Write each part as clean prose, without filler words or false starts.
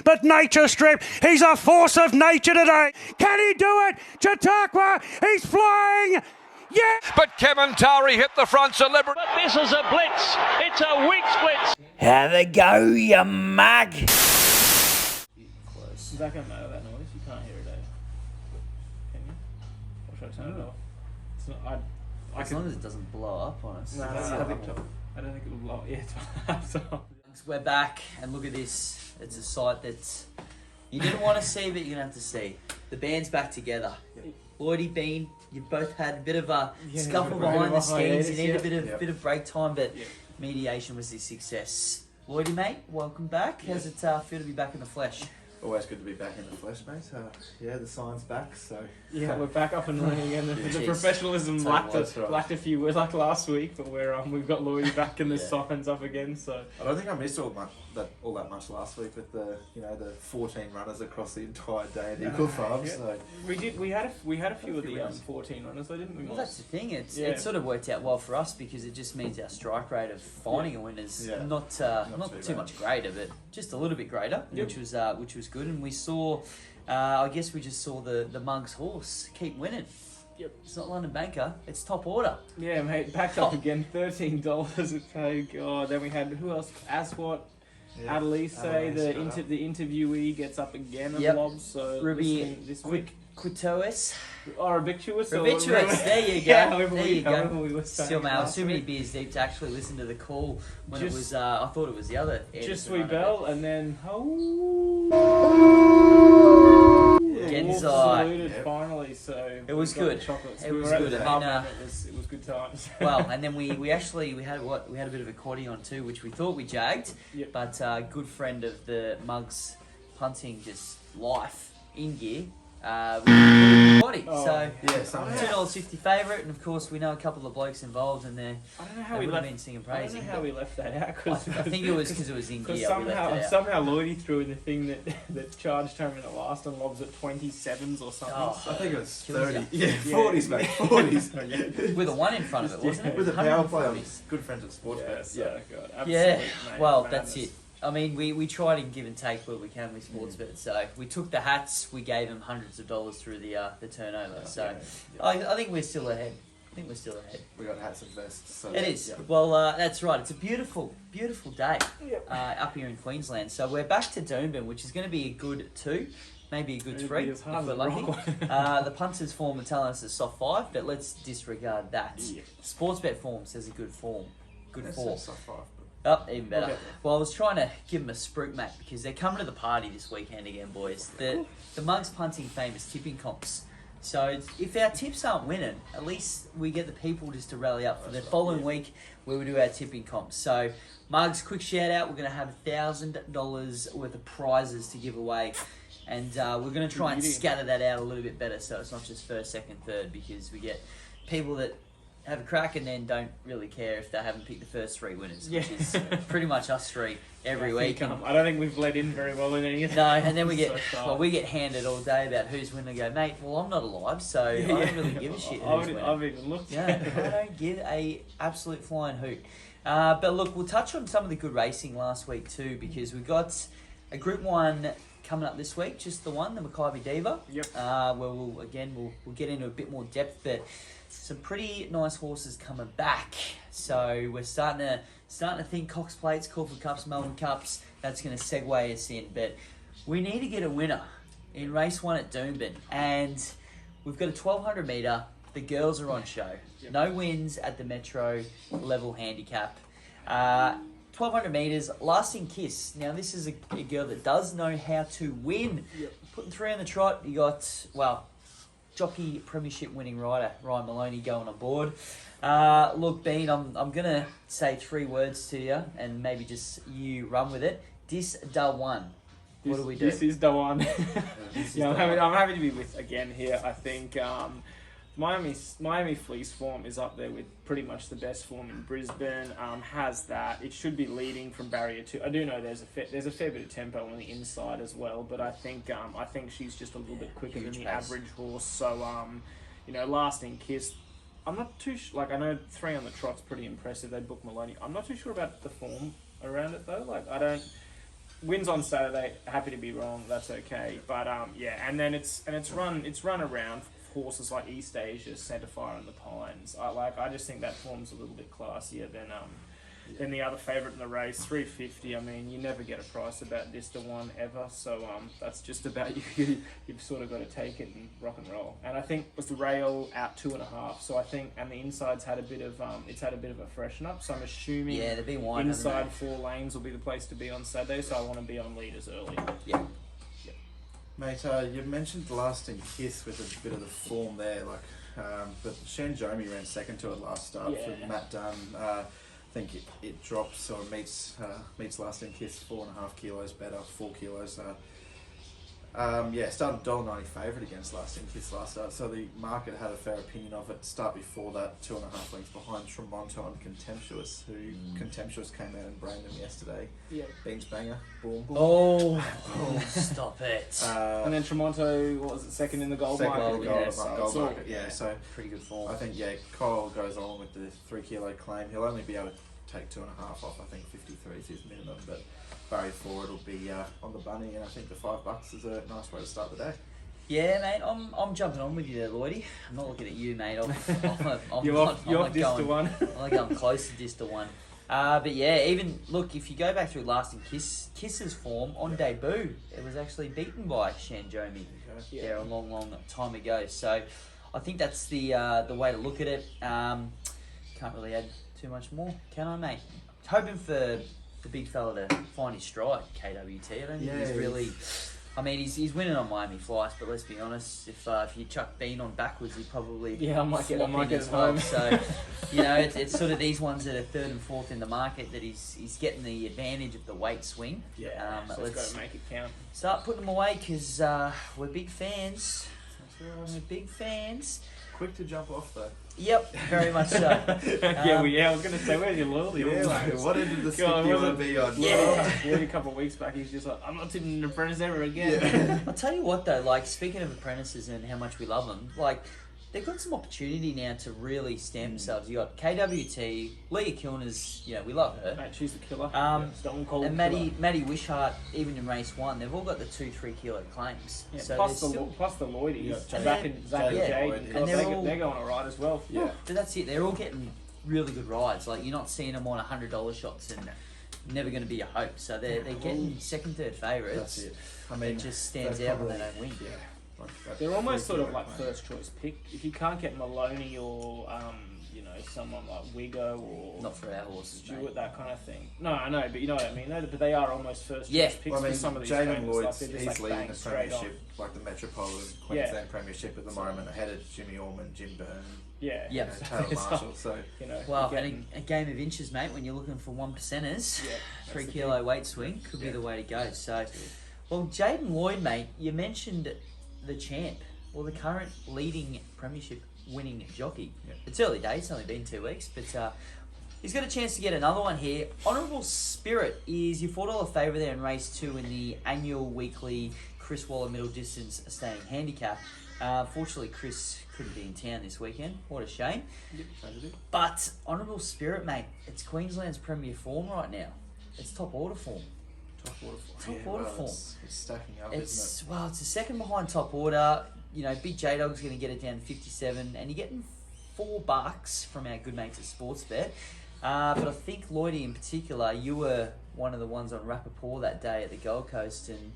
but nature stripped. He's a force of nature today. Can he do it? Chautauqua, he's flying. Yeah! But Kementari hit the front deliberately. But this is a blitz. It's a weak blitz. Have a go, you mug. Is that going to matter, that noise? You can't hear it, eh? Can you? Or should I turn it off? It's not, As long as it doesn't blow up on us. No, I don't think it'll blow. Yeah, it's We're back, and look at this. It's a sight that you didn't want to see, but you're going to have to see. The band's back together. Lloydy, Bean, you've both had a bit of a scuffle behind the scenes. You need a bit of break time, but mediation was a success. Lloydy, mate, welcome back. How's it feel to be back in the flesh? Always good to be back in the flesh, mate. The sign's back, so... Yeah, we're back up and running again. The professionalism lacked a few words like last week, but we've got Lloydy back and the signs up again, so... I don't think I missed all that much last week with the 14 runners across the entire day at Eagle Farm, so... We had a few of the 14 runners, though, didn't we? Well, that's the thing. It sort of worked out well for us because it just means our strike rate of finding a winner's not too much greater, but just a little bit greater, which was good. And we saw, I guess we just saw the Mugs horse keep winning. Yep. It's not London Banker, it's top order. Yeah, mate, backed up again, $13 a pay. God, then we had, who else? Aswat, Adelise, the interviewee gets up again and lobs. So Ruby this week. Quitois. Or Ubictuous. Ubictuous, there you go. There you go. Still, mate, I was too many beers beers deep to actually listen to the call when it was, I thought it was the other. Just Sweet Bell, and then, Genzai. Finally, so it was good. It was good. It was good times. Well, and then we had a bit of a quaddie on too, which we thought we jagged, but good friend of the Mugs punting just life in gear. Quaddie. $2.50 favourite, and of course we know a couple of blokes involved, and they would have been singing praising. I don't know how we left that out. I think it was because it was in gear. Somehow Lloydy threw in the thing that charged home in the last and lobs at 27s or something. I think it was 30. Yeah, 40s, mate. 40s. With a 1 in front of it, wasn't it? With a power play on good friends at sports bets. Yeah, God, absolutely. Well, that's it. I mean, we try to give and take where we can with sports bets. So we took the hats, we gave them hundreds of dollars through the turnover. I think we're still ahead. We got hats and vests. So it is. Well, that's right. It's a beautiful, beautiful day up here in Queensland. So we're back to Doomben, which is going to be a good 2, maybe a good 3 if we're lucky. The punters form are telling us it's soft 5, but let's disregard that. Sports bet form says a good form. Good 4. Soft 5. Oh, even better. Okay. Well, I was trying to give them a spruik, mate, because they're coming to the party this weekend again, boys. The Mugs punting famous tipping comps. So if our tips aren't winning, at least we get the people just to rally up for the following week where we do our tipping comps. So Mugs, quick shout out. We're going to have $1,000 worth of prizes to give away. And we're going to try and scatter that out a little bit better so it's not just first, second, third, because we get people that have a crack and then don't really care if they haven't picked the first 3 winners, which is pretty much us 3 every week. I don't think we've bled in very well in any of that. No, and then we get handed all day about who's winning. I go, mate, well, I'm not alive, so I don't really give a shit who's winning. I've even looked. Yeah, I don't give a absolute flying hoot. But look, we'll touch on some of the good racing last week too, because we got a Group 1 coming up this week, just the one, the Makybe Diva. Yep. Where we'll get into a bit more depth, but some pretty nice horses coming back. So we're starting to think Cox Plates, Caulfield Cups, Melbourne Cups. That's going to segue us in. But we need to get a winner in race 1 at Doomben. And we've got a 1200 metre. The girls are on show. Yep. No wins at the Metro level handicap. 1200 metres, lasting kiss. Now this is a girl that does know how to win. Yep. Putting 3 on the trot. You got, jockey premiership winning rider Ryan Maloney going on board. Look, Bean, I'm going to say 3 words to you and maybe just you run with it. Dis da one. What do we do? This is the one. I'm happy to be with again here. I think Miami Fleece form is up there with pretty much the best form in Brisbane. Has that. It should be leading from barrier 2. I do know there's a fair bit of tempo on the inside as well, but I think she's just a little bit quicker than the average horse. So lasting kiss. I'm not too I know 3 on the trot's pretty impressive. They book Maloney. I'm not too sure about the form around it though. wins on Saturday. Happy to be wrong. That's okay. But and then it's run around horses like East Asia, Centrefire, and the Pines. I just think that form's a little bit classier than the other favourite in the race. 350. I mean, you never get a price about this to one ever. So that's just about you. You've sort of got to take it and rock and roll. And I think was the rail out 2.5. So I think and the inside's had a bit of a freshen up. So I'm assuming they've been winding, inside 4 lanes will be the place to be on Saturday. So I want to be on leaders early. Yeah. Mate, you mentioned Lasting Kiss with a bit of the form there, but Shanjomi ran second to it last start for Matt Dunn. I think it drops or meets Lasting Kiss 4.5 kilos better, 4 kilos. Started $1.90 favourite against Lasting Kiss last start, so the market had a fair opinion of it. Start before that, 2.5 lengths behind Tremonto and Contemptuous, who Contemptuous came out and brained them yesterday. Yeah. Beans banger, boom, boom. Oh, stop it. And then Tremonto, what was it, second in the gold market? Gold market, yeah. So pretty good form. I think, Kyle goes on with the 3 kilo claim. He'll only be able to take 2.5 off. I think 53 is his minimum, but Barry Ford will be on the bunny, and I think the $5 is a nice way to start the day. Yeah, mate, I'm jumping on with you there, Lloydy. I'm not looking at you, mate. You're off dis to one. I'm going close to dis to one. But yeah, even look, if you go back through Lasting Kiss's form on debut, it was actually beaten by Shanjomi there a long time ago. So I think that's the way to look at it. Can't really add too much more, can I, mate? Hoping for the big fella to find his stride, KWT. I don't think he's really. I mean, he's winning on Miami Flights, but let's be honest, if you chuck Bean on backwards, he probably I might get as well. So, it's sort of these ones that are 3rd and 4th in the market that he's getting the advantage of the weight swing. Yeah, so let's got to make it count. Start putting them away because we're big fans. We're big fans. Quick to jump off though. Yep, very much so. I was going to say, where's your loyalty? What end of the stick do you want to be on? A couple of weeks back, he's just like, I'm not tipping an apprentice ever again. Yeah. I'll tell you what though, speaking of apprentices and how much we love them, they've got some opportunity now to really stamp themselves. You got KWT, Leah Kilner's, we love her. Mate, she's the killer. Stone Cold and Maddie Wishart, even in race 1, they've all got the 2-3 kilo claims. Yeah, so plus the Lloydy, Zach and Jade, and they're going alright as well. Yeah, but that's it. They're all getting really good rides. You're not seeing them on $100 shots and never going to be a hope. So they're getting second, third favourites. That's it. I mean, it just stands out when they don't win. Yeah. They're almost sort of like first choice pick. If you can't get Maloney or someone like Wiggo or not for our horses, Stewart, mate. that kind of thing. No, I know, but you know what I mean. But they are almost first choice picks for some of these Jaden Lloyd's trainers. he's leading the premiership, the Metropolitan Queensland Premiership at the moment, ahead of Jimmy Orman, Jim Byrne, Taylor Marshall. So and a game of inches, mate. When you're looking for 1%ers, 3 kilo weight swing could be the way to go. So, well, Jaden Lloyd, mate, you mentioned the champ, the current leading premiership winning jockey. It's early days, it's only been 2 weeks, but he's got a chance to get another one here. Honourable Spirit is your $4 favourite there in race 2 in the annual weekly Chris Waller middle distance staying handicap. Fortunately, Chris couldn't be in town this weekend. What a shame. But Honourable Spirit, mate, it's Queensland's premier form right now. It's top order form. Top order form. It's stacking up, isn't it? Well, it's a second behind top order. Big J-Dog's going to get it down to 57, and you're getting $4 from our good mates at Sportsbet. But I think, Lloydy in particular, you were one of the ones on Rappaport that day at the Gold Coast, and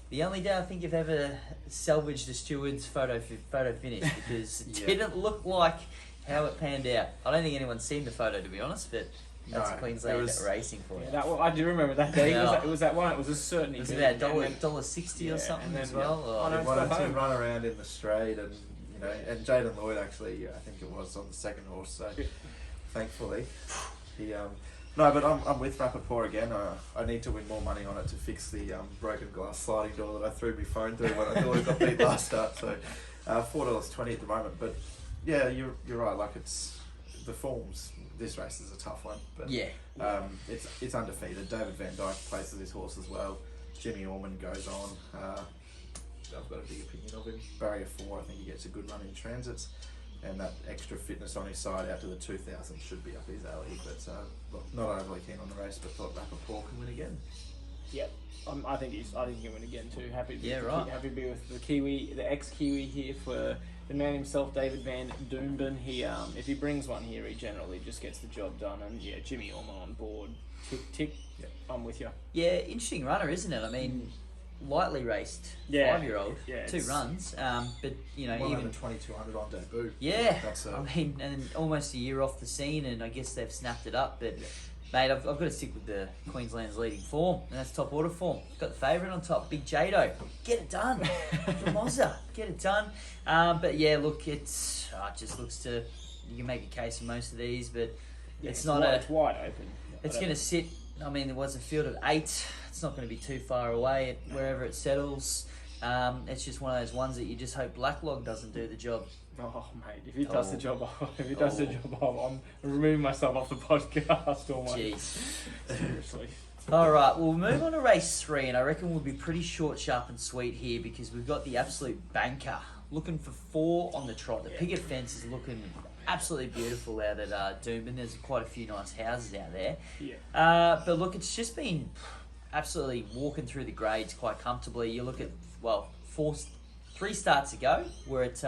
the only day I think you've ever salvaged the steward's photo finish, because it didn't look like how it panned out. I don't think anyone's seen the photo, to be honest, but that's Queensland racing for you. I do remember that day. It was that one. It was a certainty. It was about $1.60 or something as well. He wanted to run around in the straight, and and Jaden Lloyd actually, I think it was on the second horse. So thankfully, he. No, but I'm with Rappaport again. I need to win more money on it to fix the broken glass sliding door that I threw my phone through when I thought it got beat last start. So $4.20 at the moment. But yeah, you're right. It's the forms. This race is a tough one, but it's undefeated. David Van Dyke places his horse as well. Jimmy Orman goes on. I've got a big opinion of him. Barrier 4, I think he gets a good run in transits, and that extra fitness on his side out to the 2000 should be up his alley. But not overly keen on the race, but thought Rappaport can win again. Yep. I think he can win again too. Happy to be with the Kiwi, the ex-Kiwi here for the man himself, David Van Doomben. He if he brings one here, he generally just gets the job done. And yeah, Jimmy Orman on board. Tick. Yep. I'm with you. Yeah, interesting runner, isn't it? I mean, lightly raced 5-year-old, 2 runs, but you know, even 2200 on debut. Yeah, I mean, and almost a year off the scene, and I guess they've snapped it up. But mate, I've got to stick with the Queensland's leading form, and that's top order form. Got the favourite on top, Big Jado. Get it done, the Mozza. Get it done. But yeah, look, it just looks to, you can make a case for most of these, but it's wide open. It's going to sit. I mean, there was a field of 8. It's not going to be too far away wherever it settles. It's just one of those ones that you just hope Blacklog doesn't do the job. Oh mate, if he does the job, I'm removing myself off the podcast. Jeez. Seriously. All right, we'll move on to race 3, and I reckon we'll be pretty short, sharp, and sweet here because we've got the absolute banker looking for 4 on the trot. The picket fence is looking absolutely beautiful out at Doomben. There's quite a few nice houses out there. Yeah. But look, it's just been absolutely walking through the grades quite comfortably. You look at 3 starts ago where it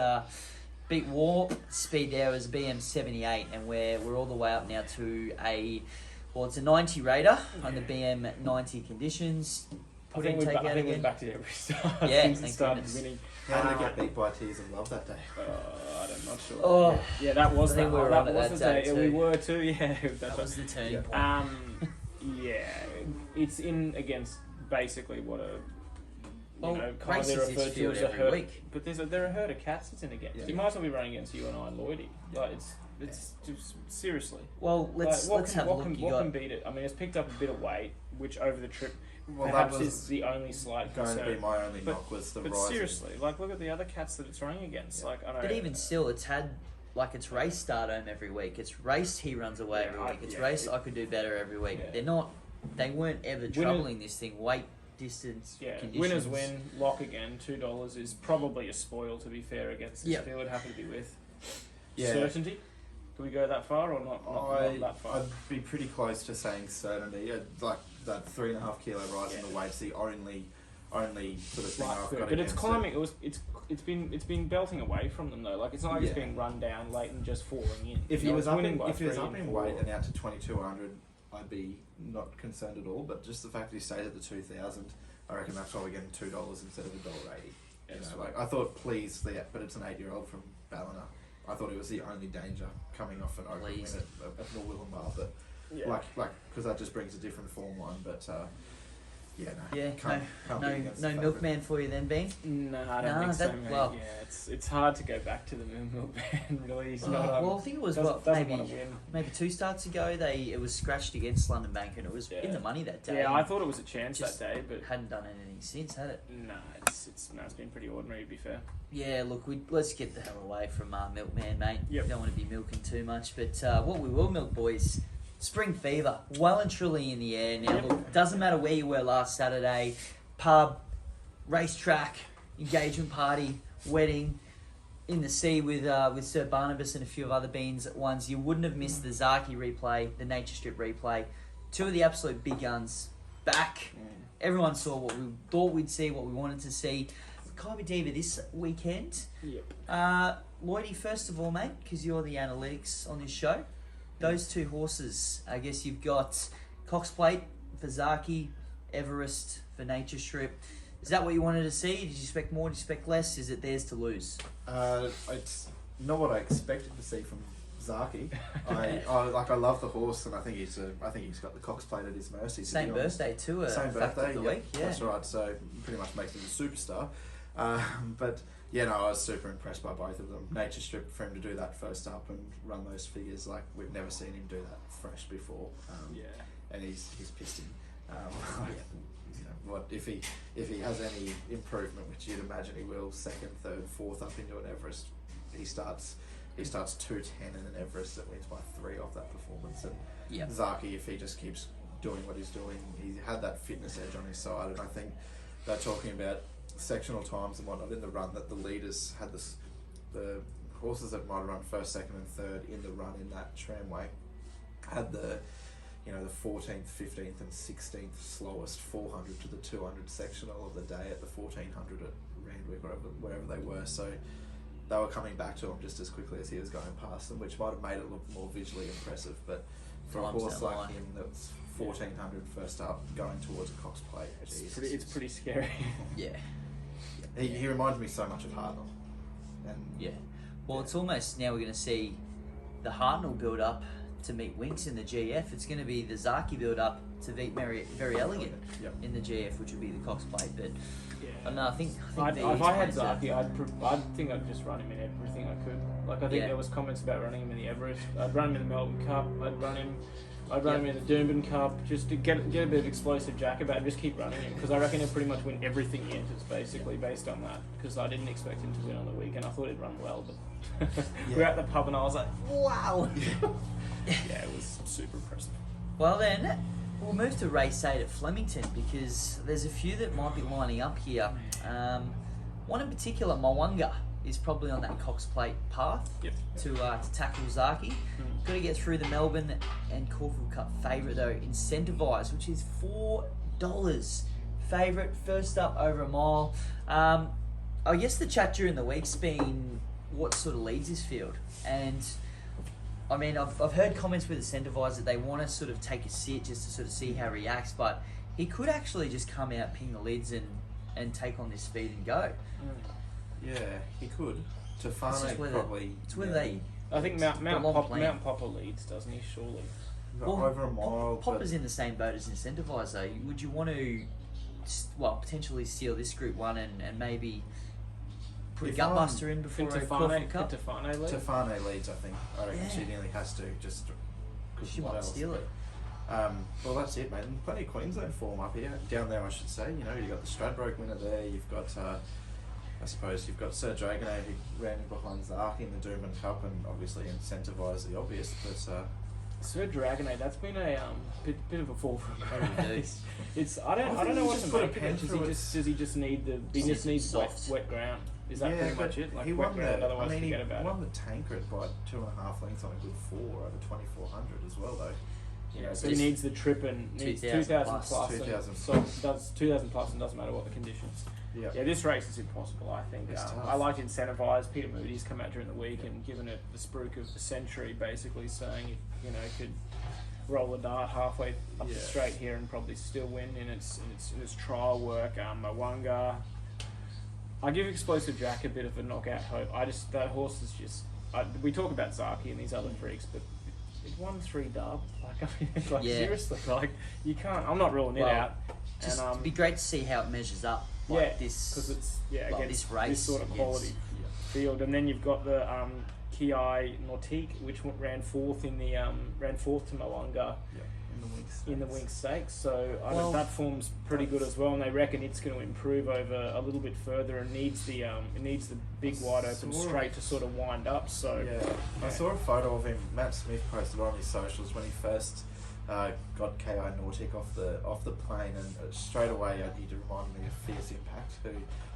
beat Warp speed there was BM 78, and we're all the way up now to it's a 90 Raider on the BM 90 conditions. I think we're back to every start. Yeah, since it started winning. How did they get beat by Tears of Love that day? I'm not sure. Oh, yeah, that was I think we were on it that day too. We were too. Yeah, that was the turning point. Yeah, it's in against basically what races referred this field to as a every herd. week. But there are a herd of cats it's in against. Yeah. You might as well be running against you and I and Lloydy. Like it's just seriously. Well, let's have a look. What can beat it? I mean, it's picked up a bit of weight, which over the trip Well, perhaps that was is the only slight concern. going to be my only knock was the But rising. seriously, like look at the other cats that it's running against. Yeah. Like I know. But even still, it's had it's race Stardome every week. It's race He Runs Away every week. It's race I Could Do Better every week. Yeah. They weren't ever troubling this thing. Weight, distance, conditions. Winners win. Lock again. $2 is probably a spoil to be fair against this field. Happy to be with. Yeah. Certainty. Do we go that far or not that far? I'd be pretty close to saying certainty. Like that 3.5 kilo rise in the weight's the only sort of thing I've got. But it's climbing. It's been belting away from them though. Like it's not like it's being run down late and just falling in. If he was up in weight 4. and out to 2200, I'd be not concerned at all. But just the fact that he stayed at the 2000, I reckon that's why we're getting $2 instead of $1.80. I thought, but it's an 8-year-old from Ballina. I thought it was the only danger coming off an open win at Willumbar, but because that just brings a different form line. But no milkman for you then, Ben? No, I don't think so, mate. Well, it's hard to go back to the milkman. Really, he's not. Well, I think it was maybe 2 starts ago. It was scratched against London Bank, and it was in the money that day. Yeah, I thought it was a chance that day, but hadn't done anything since, had it? No, it's been pretty ordinary to be fair. Yeah, look, let's get the hell away from Milkman, mate. Yep. Don't want to be milking too much, but what we will milk, boys, spring fever, well and truly in the air. Now, look, doesn't matter where you were last Saturday, pub, racetrack, engagement party, wedding, in the sea with Sir Barnabas and a few of other beans at once, you wouldn't have missed the Zaki replay, the Nature Strip replay. 2 of the absolute big guns back. Everyone saw what we thought we'd see, what we wanted to see. Makybe Diva this weekend. Yep. Lloydy, first of all, mate, because you're the analytics on this show. Those 2 horses, I guess you've got Cox Plate for Zaki, Everest for Nature Strip. Is that what you wanted to see? Did you expect more? Did you expect less? Is it theirs to lose? It's not what I expected to see from Zaki. I love the horse, and I think he's got the Cox Plate at his mercy. Same birthday too. Same birthday. Of the week. Yeah, that's right. So pretty much makes him a superstar. But I was super impressed by both of them. Nature Strip, for him to do that first up and run those figures, like we've never seen him do that fresh before. And he's pissed him. What if he has any improvement, which you'd imagine he will, 2nd, 3rd, 4th up into an Everest, he starts 2:10 in an Everest that wins by 3 off that performance. And Zaki, if he just keeps doing what he's doing, he had that fitness edge on his side, and I think they're talking about sectional times and whatnot in the run, that the leaders had the horses that might have run 1st, 2nd and 3rd in the run in that tramway had the you know, the 14th, 15th and 16th slowest 400 to the 200 sectional of the day at the 1400 at Randwick, wherever they were. So they were coming back to him just as quickly as he was going past them, which might have made it look more visually impressive. But for a horse like him that's 1400 first up going towards a Cox Plate, it's pretty scary. Yeah. He reminds me so much of Hartnell. And yeah. Well, it's almost now we're going to see the Hartnell build up to meet Winks in the GF. It's going to be the Zaki build up to beat Very Elegant in the GF, which would be the Cox Plate. But no, I think if I had Zaki, I'd think I'd just run him in everything I could. Like I think there was comments about running him in the Everest. I'd run him in the Melbourne Cup. I'd run him in the Doomben Cup just to get a bit of explosive jack about. Just keep running him because I reckon he'll pretty much win everything he enters basically based on that. Because I didn't expect him to win on the weekend. I thought he'd run well, but we were at the pub and I was like, wow. Yeah, it was super impressive. Well then, we'll move to race 8 at Flemington because there's a few that might be lining up here. One in particular, Mwanga, is probably on that Cox Plate path to tackle Zaki. Got to get through the Melbourne and Caulfield Cup favourite though, Incentivised, which is $4 favourite, first up over a mile. I guess the chat during the week's been what sort of leads this field, and I mean, I've heard comments with Incentivised that they want to sort of take a sit just to sort of see how he reacts, but he could actually just come out, ping the lids, and take on this speed and go. Yeah, he could. Tofane probably. It's whether they. I think Mount Popper leads, doesn't he? Surely. Well, over a mile. Popper's in the same boat as Incentivised, though. Would you want to, potentially steal this Group 1 and maybe put a gutbuster in before a Caulfield Cup? Tofane leads, I think. I reckon she nearly has to, just because she might steal it. Well, that's it, mate. Plenty of Queensland form up here. Down there, I should say. You know, you've got the Stradbroke winner there. You've got, I suppose, you've got Sir Dragonet who ran behind Zaki in the Doomben Cup and obviously Incentivised the obvious. But Sir Dragonet, that's been a bit of a fall from grace. I don't know what to put a pen through. Does he just need needs wet ground? Is that pretty much it? Like he wet won ground, the, otherwise forget about it. He won the Tancred by 2.5 lengths on a good 4 over 2400 as well, though. You know, so he needs the trip and needs 2,000 plus. 2,000. So does 2,000 plus and doesn't matter what the conditions. Yeah, this race is impossible, I think. I liked Incentivised. Peter Moody's come out during the week and given it the spruik of the century, basically saying it could roll a dart halfway up the straight here and probably still win in its trial work. Mwanga, I give Explosive Jack a bit of a knockout hope. That horse is just. We talk about Zaki and these other freaks, but it won 3 dub. Seriously, you can't. I'm not ruling it out. Just it'd be great to see how it measures up. This because it's against this race, this sort of quality field, and then you've got the Kiai Nautique, which ran fourth to Mwanga in the Winx Stakes. So that form's pretty good as well, and they reckon it's going to improve over a little bit further and needs the big wide open straight to sort of wind up. So I saw a photo of him. Matt Smith posted on his socials when he first got Ki Nautic off the plane, and straight away he reminded me of Fierce Impact, who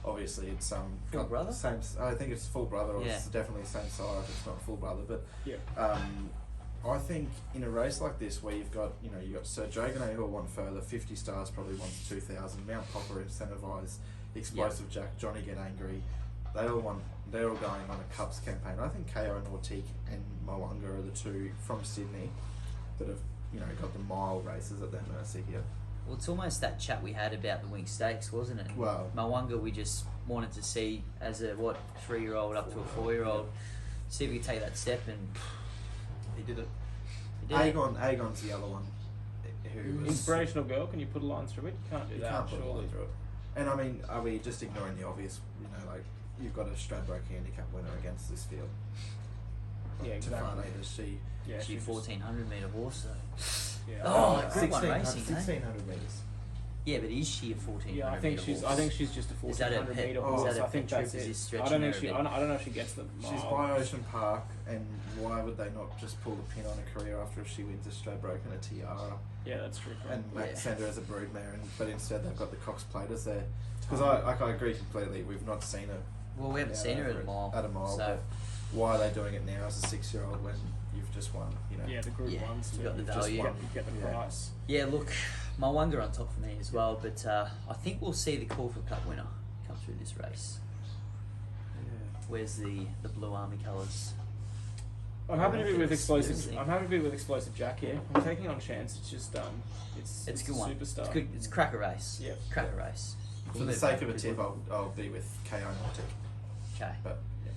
obviously it's full brother. Same, I think it's full brother, or it's definitely the same sire if it's not full brother. But I think in a race like this where you've got Sir Dragonet who won further, 50 Stars probably wants 2,000, Mount Popper Incentivised, Explosive Jack, Johnny Get Angry, they're all going on a Cups campaign. I think KO Nautique and Mwanga are the two from Sydney that have got the mile races at their mercy here. Well, it's almost that chat we had about the Winx Stakes, wasn't it? Well, Mwanga we just wanted to see as a 3-year-old up to a 4-year-old, see if we could take that step, and he did it. Agon's the other one. Who was Inspirational Girl. Can you put a line through it? You can't do that. Can't put a line through it. And I mean, are we just ignoring the obvious? You've got a Stradbroke handicap winner against this field. Yeah, exactly. She 1,400 metre horse though. Yeah. Group 1 racing, 1,600 metres. Yeah, but is she a 1,400? Yeah, I think she's just a 1,400 metre horse. I think that's it. I don't know if she gets the mile. She's by Ocean Park, and why would they not just pull the pin on a career after she wins a Stradbroke and a Tiara? Yeah, that's true. And send her as a broodmare, but instead they've got the Cox Platers there. Because I agree completely. We've not seen her. Well, we haven't seen her at a mile. So why are they doing it now as a 6-year-old when you've just won? You know. Yeah, the Group Yeah, Ones. you've too. got the You've just value. won, you get the price. Yeah, look, Mulwanga on top for me as well, but I think we'll see the Caulfield Cup winner come through this race. Where's the Blue Army colours? I'm happy to be with explosive. Seriously. I'm happy to be with explosive Jack here. I'm taking on chance. It's just It's a good one. Superstar. It's good. It's cracker race. Yeah. Cracker race. For the sake of a tip, I'll be with KO Nautic. Okay. But yeah,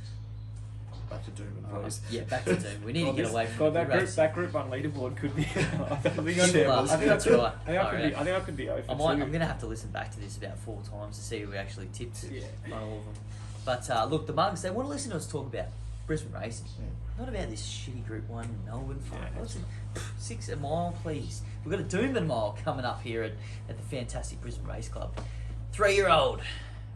back to Doomben, please. Yeah, back to Doom. We need to get away from God, the racing. that group one leaderboard could be. I think I think that's right. I think I could be over. I'm going to have to listen back to this about 4 times to see who we actually tipped on all of them. But look, the Mugs, they want to listen to us talk about Brisbane racing. Not about this shitty Group 1 Melbourne fight. What's it? 6 a mile, please. We've got a Doomben Mile coming up here at the fantastic Brisbane Race Club. 3-year-old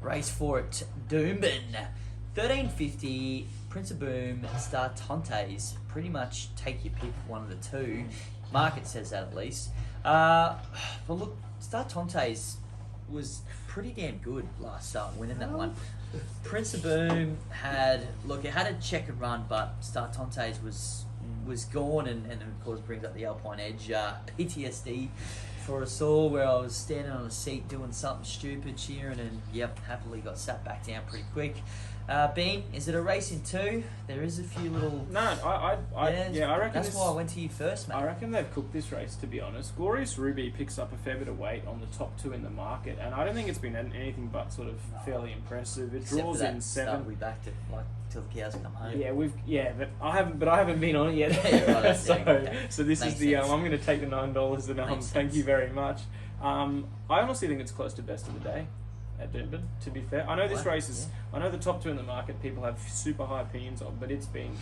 race for it, Doomben. 13.50, Prince of Boom, Star Tontes. Pretty much take your pick, one of the two. Market says that at least. But look, Star Tontes was pretty damn good last start, winning that one. Prince of Boom had a checkered run, but Star Tontes was gone, and of course brings up the Alpine Edge PTSD for us all, where I was standing on a seat doing something stupid, cheering, and happily got sat back down pretty quick. Bean, is it a race in 2? There is a few little... No, I reckon that's why I went to you first, mate. I reckon they've cooked this race, to be honest. Glorious Ruby picks up a fair bit of weight on the top 2 in the market, and I don't think it's been anything but sort of fairly impressive. It Except draws for that in start 7. we back to till the cows come home. But I haven't been on it yet. Yeah, right, so this makes is the sense. I'm going to take the $9 and Makes thank sense. you very much. I honestly think it's close to best of the day at Doomben, to be fair. I know this Wow. race is. I know the top 2 in the market people have super high opinions of, but it's been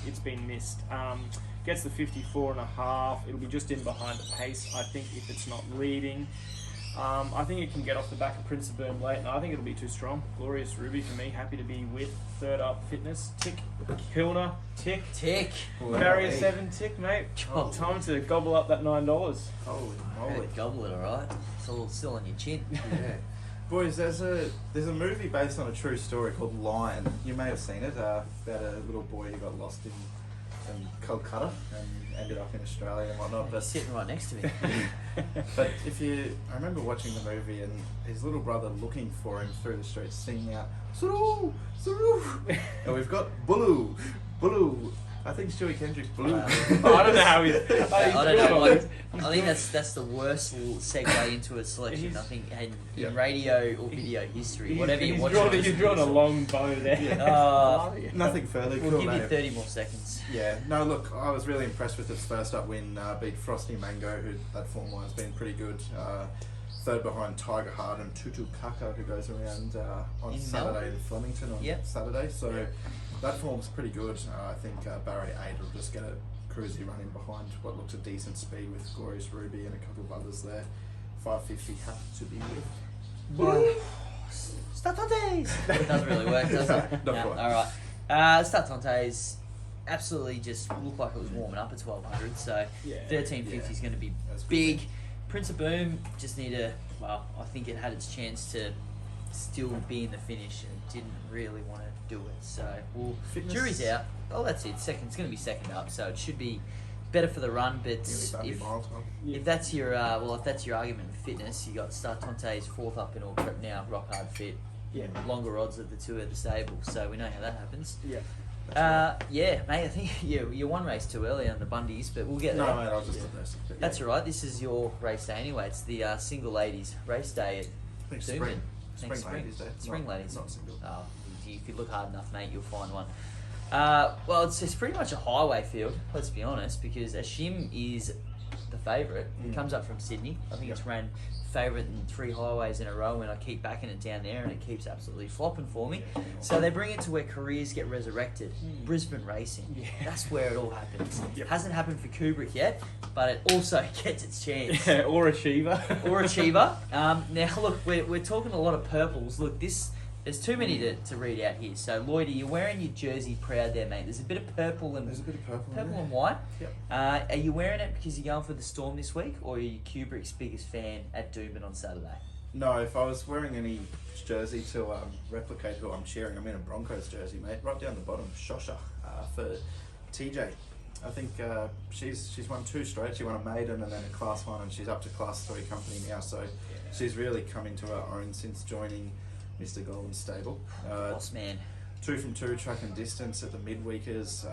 missed. Gets the 54.5. It'll be just in behind the pace, I think, if it's not leading. I think it can get off the back of Prince of Boom late, and I think it'll be too strong. Glorious Ruby for me. Happy to be with third up Fitness. Tick. Kilner. Tick. Barrier 7 tick, mate. God. Time to gobble up that $9. Holy Yeah, moly. gobble it, alright. It's all still on your chin. Yeah. Boys, there's a movie based on a true story called Lion. You may have seen it, about a little boy who got lost in Kolkata and ended up in Australia and whatnot. He's But sitting right next to me. But I remember watching the movie and his little brother looking for him through the streets, singing out, "Suru, Suru," and we've got Bulu, Bulu. I think Stewie Kendrick's Bulu. I don't know how he's. I don't know. I think that's the worst little segue into a selection. I think in radio or video history, whatever you watch. He's drawn a long bow there. Nothing further. We'll give you 30 more seconds. Yeah, no, look, I was really impressed with its first up win, beat Frosty Mango, who that form line's been pretty good. Third behind Tiger Heart and Tutu Kaka, who goes around on In Saturday Melbourne? in Flemington on Saturday. So that form's pretty good. I think Barrier 8 will just get a cruisy run in behind what looks a decent speed with Glorious Ruby and a couple of others there. 550 happy to be with. Startantes! It doesn't really work, does it? Not quite. Alright. Startantes absolutely just looked like it was warming up at 1200, so 1350 is going to be That's big. good. Prince of Boom just need a, I think it had its chance to still be in the finish and didn't really want to do it. So, Fitness. jury's out. Oh, that's it. It's going to be second up, so it should be better for the run. But if that's your argument for fitness, you got Startantes 4th up in all prep now, rock hard fit. Yeah. Longer odds of the 2 at the stable, so we know how that happens. Yeah. Mate, I think you one race too early on the Bundies, but we'll get there. No, mate, I'll just That's all right. This is your race day anyway. It's the single ladies race day at Doomben. Spring ladies day. Spring ladies. Not single. Oh, if you look hard enough, mate, you'll find one. Well, it's pretty much a highway field. Let's be honest, because Ashim is the favourite. He comes up from Sydney. I think it's ran favourite in 3 highways in a row, and I keep backing it down there, and it keeps absolutely flopping for me. So they bring it to where careers get resurrected. Brisbane racing. That's where it all happens. Hasn't happened for Kubrick yet, but it also gets its chance. Yeah, or Achiever. Now, look, we're talking a lot of purples. Look, there's too many to read out here. So, Lloydy, you're wearing your jersey proud there, mate. There's a bit of purple and and white. Yep. Are you wearing it because you're going for the Storm this week, or are you Kubrick's biggest fan at Doomben on Saturday? No, if I was wearing any jersey to replicate who I'm cheering, I'm in a Broncos jersey, mate. Right down the bottom, Shosha for TJ. I think she's won 2 straight. She won a maiden and then a Class 1, and she's up to Class 3 company now. So she's really come into her own since joining Mr. Golden's stable. Boss man. 2 from 2 track and distance at the midweekers.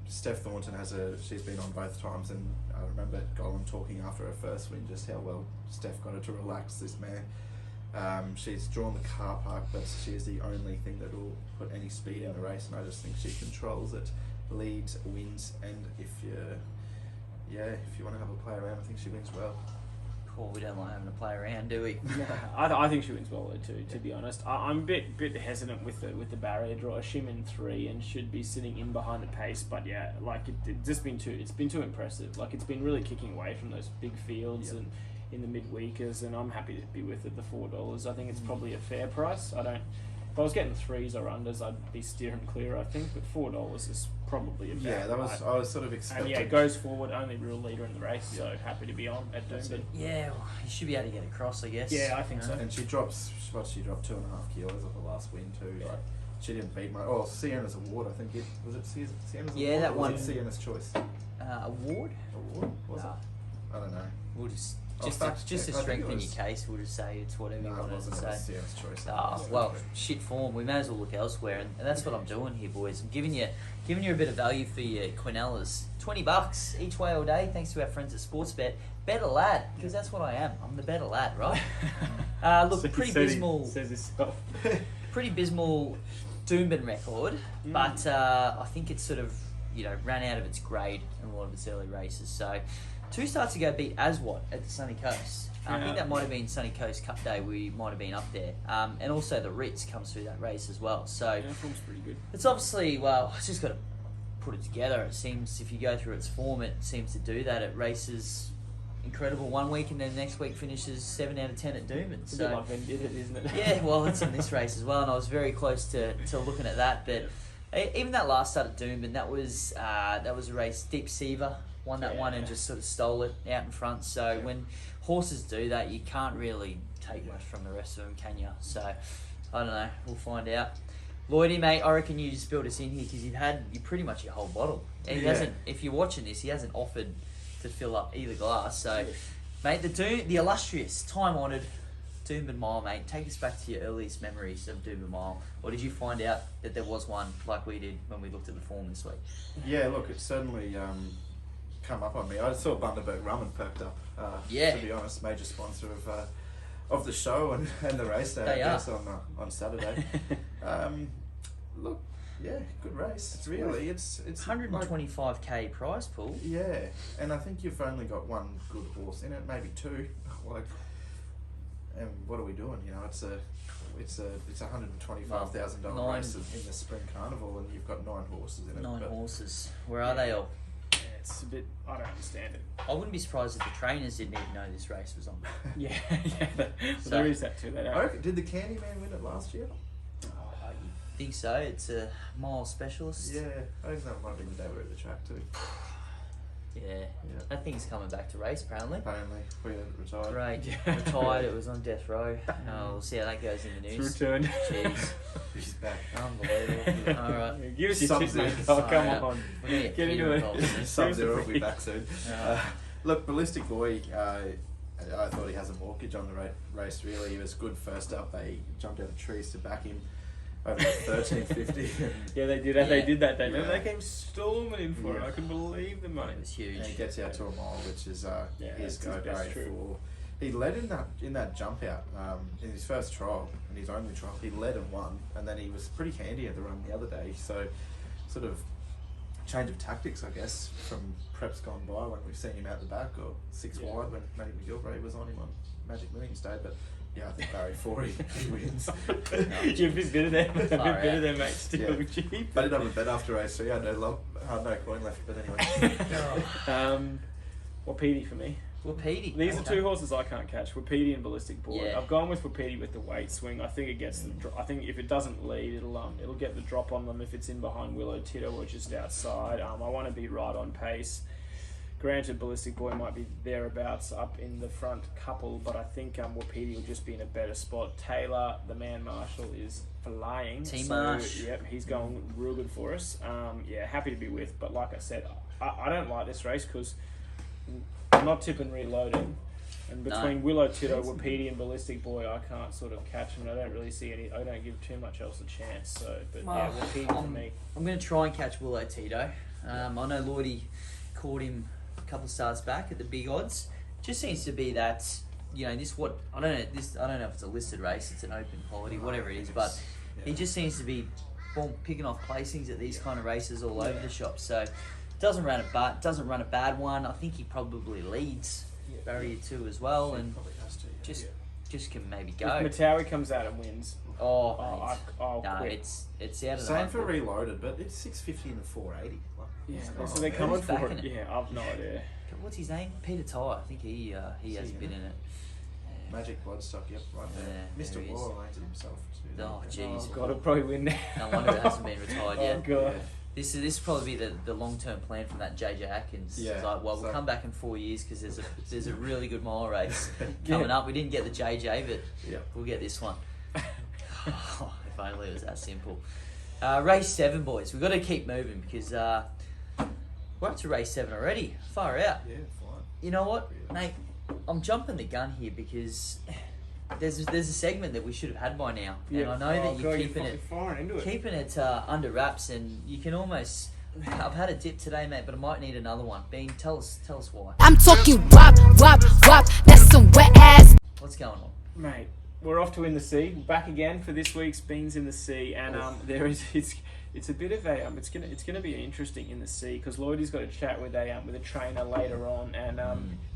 Steph Thornton she's been on both times, and I remember Golden talking after her first win just how well Steph got her to relax this man. She's drawn the car park, but she is the only thing that will put any speed in the race, and I just think she controls it, leads, wins, and if you want to have a play around, I think she wins well. Cool, we don't like having to play around, do we? I think she wins well though too. To be honest, I'm a bit hesitant with the barrier draw. Shim in 3 and should be sitting in behind the pace, but yeah, like it's been too impressive. Like it's been really kicking away from those big fields and in the midweekers, and I'm happy to be with it. The $4, I think it's probably a fair price. If I was getting 3s or unders, I'd be steering clear, I think, but $4 is probably a fair price. I was sort of expecting. And yeah, it goes forward, only real leader in the race, so happy to be on at Doomben. Yeah, well, you should be able to get across, I guess. Yeah, I think so. And she dropped 2.5 kilos off the last win too. Yeah. Like, she didn't beat Sienna's award. I think was it Sienna's award? Yeah, that one. Was it Sienna's choice? Award? Was it? I don't know. We'll just Oh, to strengthen your case, we'll just say it's whatever you want to say. Sienna's choice. Well, shit form. We may as well look elsewhere, and that's what I'm doing here, boys. I'm giving you a bit of value for your Quinellas. $20 each way all day, thanks to our friends at Sportsbet. Better lad, because that's what I am. I'm the better lad, right? Look, pretty abysmal. Says himself. Pretty abysmal Doomben record, but I think it's sort of ran out of its grade in a lot of its early races. So 2 starts ago beat Aswat at the Sunny Coast. I think that might have been Sunny Coast Cup Day. We might have been up there, and also the Ritz comes through that race as well. So form's pretty good. it's obviously it's just got to put it together. It seems if you go through its form, it seems to do that. It races incredible one week, and then next week finishes 7 out of 10 at Doomben. It's a bit like Vendetta, isn't it? Yeah, well, it's in this race as well, and I was very close to looking at that. But even that last start at Doomben, that was a race. Deep Seaver won that one and just sort of stole it out in front. So when horses do that, you can't really take much from the rest of them, can you? So I don't know. We'll find out. Lloydy, mate, I reckon you just built us in here because you've had pretty much your whole bottle. And he hasn't. If you're watching this, he hasn't offered to fill up either glass. So, mate, the illustrious, time-honoured Doomben Mile, mate. Take us back to your earliest memories of Doomben Mile. Or did you find out that there was one like we did when we looked at the form this week? Yeah, look, it's certainly come up on me. I saw Bundaberg Rum and perked up. To be honest, major sponsor of the show and the race day, I guess, on Saturday. Look, yeah, good race. It's really it's 125k prize pool. Yeah, and I think you've only got one good horse in it, maybe 2. And what are we doing? It's a $125,000 race in the spring carnival, and you've got 9 horses in it. 9 horses. Where are they all? It's a bit. I don't understand it. I wouldn't be surprised if the trainers didn't even know this race was on. yeah. So there is that too. Did the Candyman win it last year? I think so. It's a mile specialist. Yeah, I think that might have been the day we were at the track too. Yeah. That thing's coming back to race apparently. We retired. Great. Retired. It was on death row. We'll see how that goes in the news. It's returned. Jeez. He's back. Unbelievable. All right. Give us your tips, mate. Oh, come on. Get into it. Sub-Zero will be back soon. Look, Ballistic Boy, I thought he has a mortgage on the race, really. He was good first up. They jumped out of trees to back him over 13.50. Yeah, they did. They did that day. Remember, they came storming in for it. I couldn't believe the money. It was huge. And he gets out to a mile, which is his go grade 4. He led in that jump out in his first trial, in his only trial. He led and won, and then he was pretty handy at the run the other day. So, sort of change of tactics, I guess, from preps gone by when we've seen him out the back, or 6 wide when Matty McGilvray was on him on Magic Millions Day. But yeah, I think Barry 40 wins. You're a bit bitter there. A bit bitter there, mate. Still cheap. I didn't have a bet after race 3. I had no coin left. But anyway. Wapiti for me. Wapiti. These are 2 horses I can't catch. Wapiti and Ballistic Boy. Yeah. I've gone with Wapiti with the weight swing. I think it gets the. I think if it doesn't lead, it'll get the drop on them if it's in behind Willow Tito or just outside. I want to be right on pace. Granted, Ballistic Boy might be thereabouts up in the front couple, but I think Wapiti will just be in a better spot. Taylor, the man Marshall, is flying. T-Marsh. Yep, he's going real good for us. Happy to be with. But like I said, I don't like this race because I'm not tipping Reloaded. And between Willow Tito, Wapiti, and Ballistic Boy, I can't sort of catch them. I don't really see any. I don't give too much else a chance. So, but Wapiti for me. I'm going to try and catch Willow Tito. I know Lloydy caught him a couple of starts back at the big odds. Just seems to be that I don't know if it's a listed race, it's an open quality, whatever it is, but he just seems to be picking off placings at these kind of races all over the shop. So doesn't run a bad one. I think he probably leads barrier 2 as well, and just can maybe go. If Makybe comes out and wins, I'll quit. It's out of the same for Reloaded, but it's 650 and 480. So they're coming for it. Yeah, I've no idea. What's his name? Peter Ty. I think he has been in it. Magic Bloodstock, yep, right there. Mr. Waller landed himself too. Oh, jeez. God, it'll probably win now. No wonder it hasn't been retired yet. Oh, God. Yeah. This will probably be the long-term plan from that JJ Atkins. Yeah, It's like, we'll come back in 4 years because there's a really good mile race coming up. We didn't get the JJ, but we'll get this one. If only it was that simple. Race 7, boys. We've got to keep moving because we're up to race 7 already. Far out. Yeah, fine. You know what, mate? I'm jumping the gun here because there's a segment that we should have had by now, and I know that you're keeping it under wraps, and you can almost. I've had a dip today, mate, but I might need another one. Bean, tell us why. I'm talking wop, that's some wet ass. What's going on, mate? We're off to In the Sea, back again for this week's Beans in the Sea, and it's a bit of a it's gonna be interesting In the Sea because Lloydy's got a chat with a trainer later on, and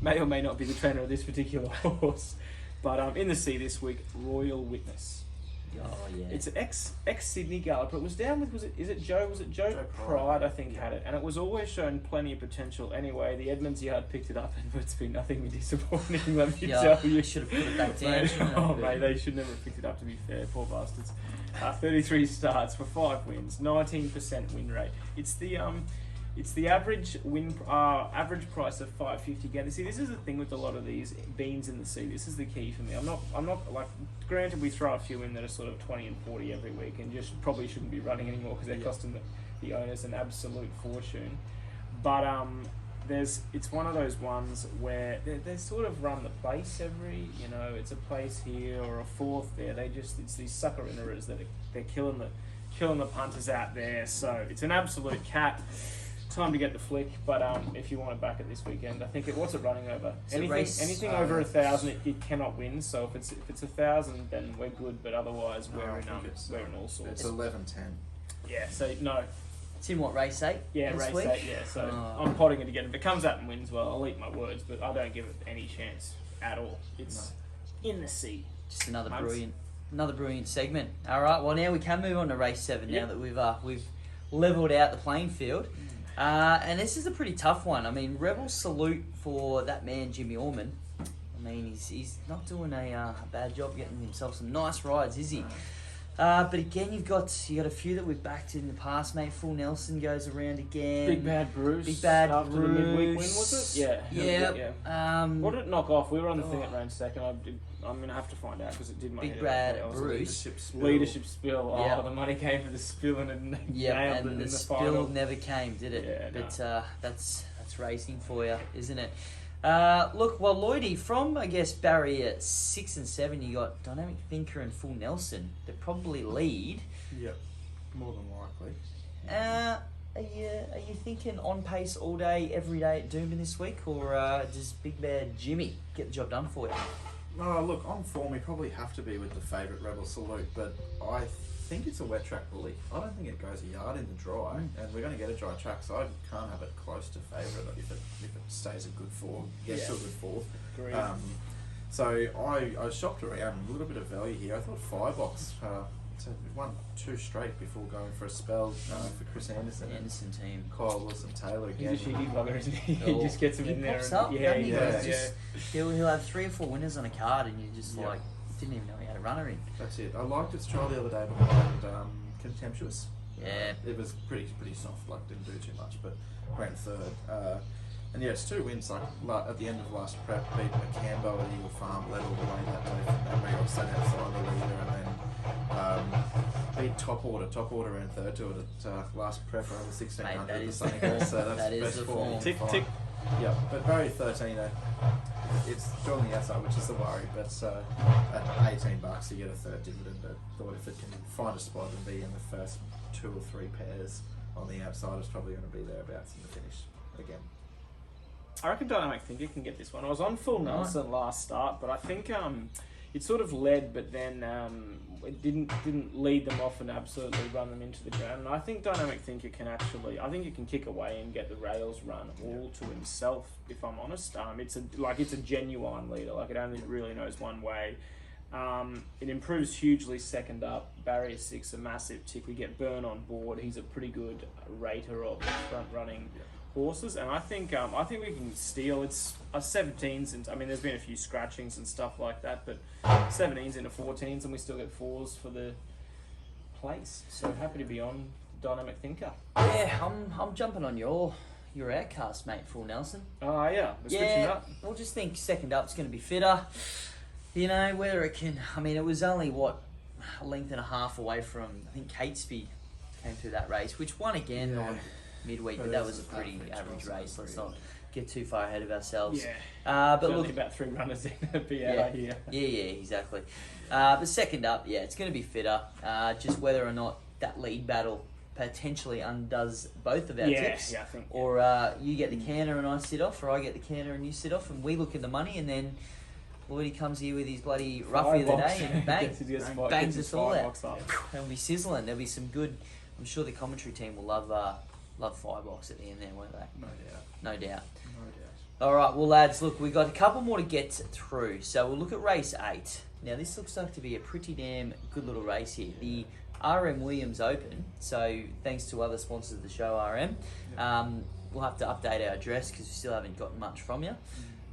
may or may not be the trainer of this particular horse, but In the Sea this week, Royal Witness. Oh yeah. It's an ex Sydney galloper. It was down with Was it Joe Pride? I think had it, and it was always shown plenty of potential. Anyway, the Edmonds yard picked it up, and it's been nothing but disappointing. Let me tell you, should have put it back down. Mate, they should never have picked it up. To be fair, poor bastards. 33 starts for 5 wins, 19% win rate. It's the average average price of $5.50 again. See, this is the thing with a lot of these Beans in the Sea. This is the key for me. I'm not like. Granted, we throw a few in that are sort of 20 and 40 every week, and just probably shouldn't be running anymore because they're costing the owners an absolute fortune. But it's one of those ones where they sort of run the place every. It's a place here or a fourth there. It's these sucker innerers that they're killing the punters out there. So it's an absolute cat. Time to get the flick, but if you want to back it this weekend, I think what's it running over? Anything over 1,000, it cannot win. So if it's 1,000, then we're good. But otherwise, we're in all sorts. It's 11:10. Yeah. So no. It's in what, race 8? Yeah, this race week? 8. Yeah. So I'm potting it again. If it comes out and wins, well, I'll eat my words. But I don't give it any chance at all. It's In the Sea. Just another brilliant segment. All right. Well, now we can move on to race 7 now that we've leveled out the playing field. And this is a pretty tough one. I mean, Rebel salute for that man, Jimmy Orman. I mean, he's not doing a bad job getting himself some nice rides, is he? But again, you got a few that we've backed in the past, mate. Full Nelson goes around again. Big Bad Bruce. After the midweek win, was it? Yeah. What did it knock off? We were on the thing at range second. I'm going to have to find out because it did my Big head. Bad Bruce. Leadership spill. Oh, the money came for the spill and it nailed it in the spill final. Never came, did it? Yeah, but that's racing for you, isn't it? Look, well, Lloydy, from, I guess, barrier 6 and 7, you got Dynamic Thinker and Full Nelson that probably lead. Yep, more than likely. Are you thinking on pace all day, every day at Doomben this week, or does Big Bad Jimmy get the job done for you? No, look, on form, we probably have to be with the favourite Rebel Salute, but I think it's a wet track bully. I don't think it goes a yard in the dry, and we're going to get a dry track, so I can't have it close to favourite if it stays a good form, gets to a good fourth. Agreed. So I was shopped around, a little bit of value here. I thought Firebox won 2 straight before going for a spell for Chris Anderson. Anderson team. Kyle Wilson Taylor again. He's a cheeky bugger, isn't he? He just gets him in there. Pops up, Yeah. He'll have 3 or 4 winners on a card, and you just didn't even know he had a runner in. That's it. I liked its trial the other day behind Contemptuous. Yeah. It was pretty soft, like didn't do too much, but ran third. And yeah, it's 2 wins like at the end of last prep, beat Makybe at Eagle Farm, led all the way that day from memory, or sat outside the leader, and then beat Top Order ran third to it at last prep over 1600 Mate, that at the is Sunny the Hill, form. so that's That is best the form. form. Tick, Fine. tick. Yeah, but Barry 13, it's joining the outside, which is the worry, but at $18 you get a third dividend. I thought if it can find a spot and be in the first 2 or 3 pairs on the outside, it's probably going to be thereabouts in the finish again. I reckon Dynamic Thinker can get this one. I was on full Nelson last start, but I think it sort of led, but then it didn't lead them off and absolutely run them into the ground. And I think Dynamic Thinker can I think it can kick away and get the rails run all to himself. If I'm honest, it's a genuine leader. Like, it only really knows one way. It improves hugely second up. Barrier 6, a massive tick. We get Burn on board. He's a pretty good rater of front running horses, and I think we can steal. It's a 17s, and I mean, there's been a few scratchings and stuff like that, but 17s into 14s, and we still get 4s for the place. So happy to be on Dynamic Thinker. Yeah, I'm jumping on your outcast, mate, Full Nelson. Oh yeah, we're switching up. We'll just think second up's going to be fitter. You know, whether it can. I mean, it was only a length and a half away from, I think, Catesby came through that race, which won again on midweek, but that was a pretty average race. Let's not get too far ahead of ourselves. Yeah. But Only look, about 3 runners in to be out here. Yeah, exactly. But second up, it's going to be fitter. Just whether or not that lead battle potentially undoes both of our tips. Yeah, I think. Or you get the canter and I sit off, or I get the canter and you sit off, and we look at the money, and then Lloydy comes here with his bloody roughie of the day and bangs us all out. There'll be sizzling. There'll be some good. I'm sure the commentary team will love Firebox at the end there, won't they? No doubt. All right, well, lads, look, we've got a couple more to get through. So we'll look at race 8. Now, this looks like to be a pretty damn good little race here. The RM Williams Open. So thanks to other sponsors of the show, RM. We'll have to update our address because we still haven't gotten much from you.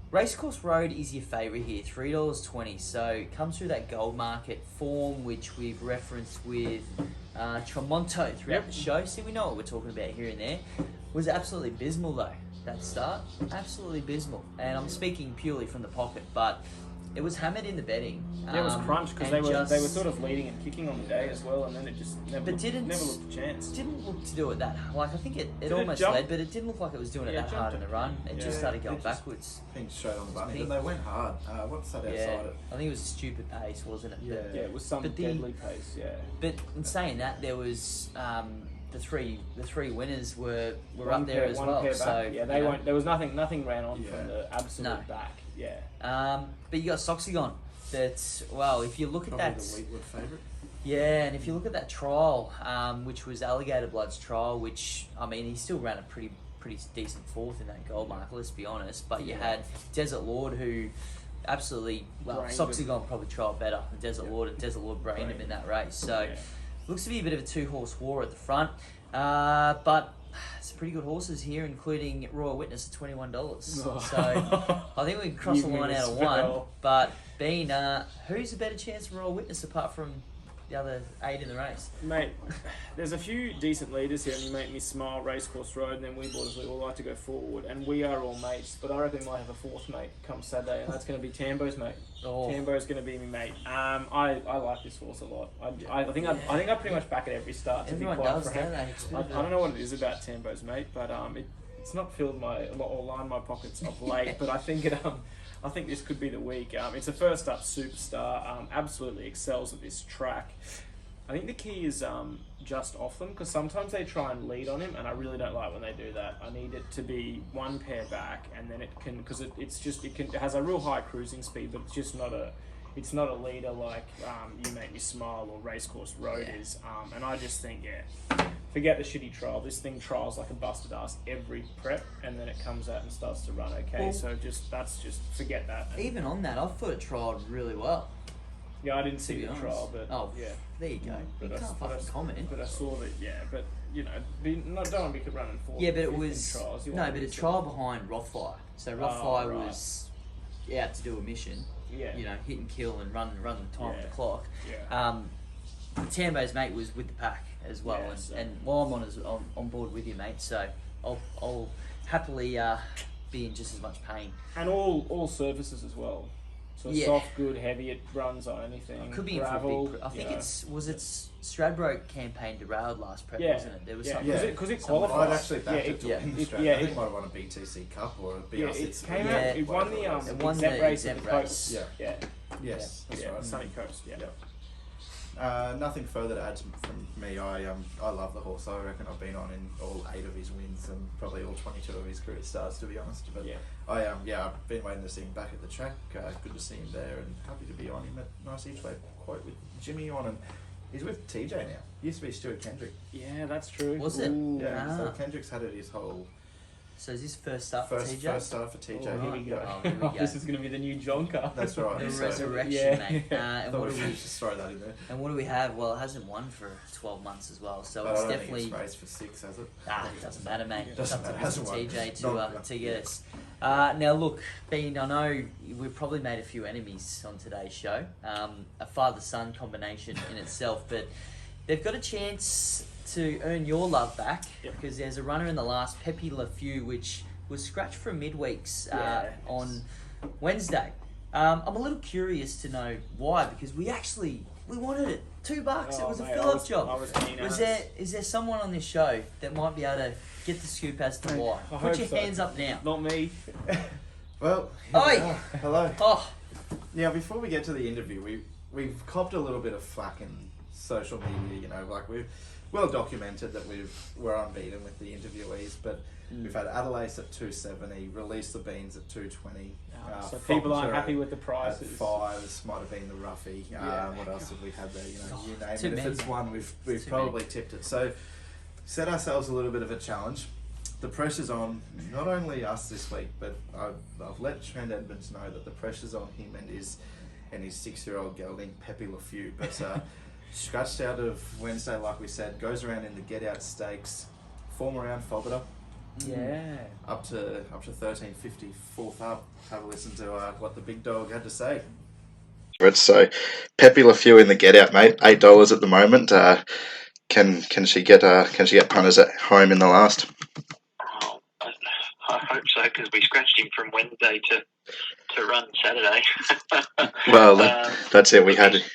Racecourse Road is your favourite here, $3.20. So it comes through that gold market form, which we've referenced with Tremonto throughout the show. See, we know what we're talking about here and there. Was absolutely abysmal though, that start. Absolutely abysmal. And I'm speaking purely from the pocket, but it was hammered in the betting. Yeah, it was crunched because they were sort of leading and kicking on the day as well, and then it just never looked a chance. Didn't look to do it that like I think it almost jump? led, but it didn't look like it was doing it that hard in the run. It just started going backwards. Pinned straight on the button, but they went hard. What's that outside it? I think it was a stupid pace, wasn't it? Yeah, it was some deadly pace. Yeah. But in saying that, there was the three winners were One up there as well. Pair so yeah, they weren't. There was nothing ran on from the absolute back. Yeah. But you got Soxygon. That's if you look at Probably that. the Wheatwood favourite. Yeah, and if you look at that trial, which was Alligator Blood's trial, which I mean he still ran a pretty decent fourth in that gold mark. Let's be honest. But you had Desert Lord who absolutely Soxygon probably trialled better than Desert Lord, and Desert Lord brained him in that race. So looks to be a bit of a 2-horse war at the front, but some pretty good horses here, including Royal Witness at $21. So I think we can cross the line out of one. But Bean, who's a better chance for Royal Witness apart from the other 8 in the race? Mate, there's a few decent leaders here, and you make me smile. Racecourse Road, and then we boys all like to go forward, and we are all mates. But I reckon we might have a 4th mate come Saturday, and that's going to be Tambo's mate. Tambo's going to be my mate. I like this horse a lot. I think I pretty much back it every start. Everyone does, don't they? I don't know what it is about Tambo's mate, but it's not filled or lined my pockets of late. But I think I think this could be the week. It's a first up superstar. Absolutely excels at this track. I think the key is just off them, because sometimes they try and lead on him, and I really don't like when they do that. I need it to be one pair back, and then it can, because it has a real high cruising speed, but it's just not a leader like You Make Me Smile or Racecourse Road is. And I just think forget the shitty trial. This thing trials like a busted ass every prep, and then it comes out and starts to run okay. Well, so forget that. Even on that, I thought it trialled really well. Yeah, I didn't see the trial, but there you go. You can't fucking comment. But I saw that. Yeah, but you know, don't want to be running 4. Yeah, but it was trials. a trial behind Rothfire. So Rothfire was out to do a mission. Yeah. You know, hit and kill and run the time of the clock. Yeah. Tambo's mate was with the pack as well, and while I'm on board with you, mate. So I'll happily be in just as much pain. And all surfaces as well. So soft, good, heavy. It runs on anything. Could be gravel. in for a big. I think it's Stradbroke campaign derailed last prep, wasn't it? There was something because it qualified. I'd actually backed it to win the Australian. I think it might have won a BTC Cup or a BRC. It came out. It won the exempt race at the coast. Yeah. Yes, that's right. Sunny Coast. Yeah. Nothing further to add from me. I love the horse. I reckon I've been on in all 8 of his wins and probably all 22 of his career starts, to be honest. But I've been waiting to see him back at the track. Good to see him there and happy to be on him at nice each way quote with Jimmy on, and he's with TJ now. He used to be Stuart Kendrick. Yeah, that's true. Was it? Yeah. So Kendrick's had it his whole. So is this first start for TJ? First start for TJ. Here we go. Here we go. This is going to be the new Jonker. That's right. The So, resurrection, mate. And thought what we do should we? just throw that in there. And what do we have? Well, it hasn't won for 12 months as well, so But it's I don't definitely. think it's raced for 6, has it? It doesn't matter, mate. It's Doesn't up to matter. Hasn't won. TJ to get us. Now, look, Bean, I know we've probably made a few enemies on today's show. A father-son combination in itself, but they've got a chance to earn your love back because there's a runner in the last, Peppi which was scratched from midweeks on Wednesday. I'm a little curious to know why, because we wanted it. $2. It was a fill-up job. Is there someone on this show that might be able to get the scoop as to why? Put your hands up now. Not me. Well, Oi! Hello. Oh, Now, before we get to the interview, we've copped a little bit of flack in social media. You know, like we've well documented that we're unbeaten with the interviewees, but we've had Adelaide at 270, released the Beans at 220. So people aren't happy with the prices. At 5, this might have been the roughie. What else have we had there? You know, you name too it. many. If it's one, we've probably tipped it. So set ourselves a little bit of a challenge. The pressure's on not only us this week, but I've let Trent Edmonds know that the pressure's on him and his 6-year-old gelding Peppi. But scratched out of Wednesday, like we said, goes around in the Get Out Stakes, form around Fobiter. Yeah. Up to 1350, fourth up. Have a listen to what the big dog had to say. So, Peppi in the Get Out, mate. $8 at the moment. Can she get punters at home in the last? Oh, I hope so, because we scratched him from Wednesday to run Saturday. Well, that's it. We had it.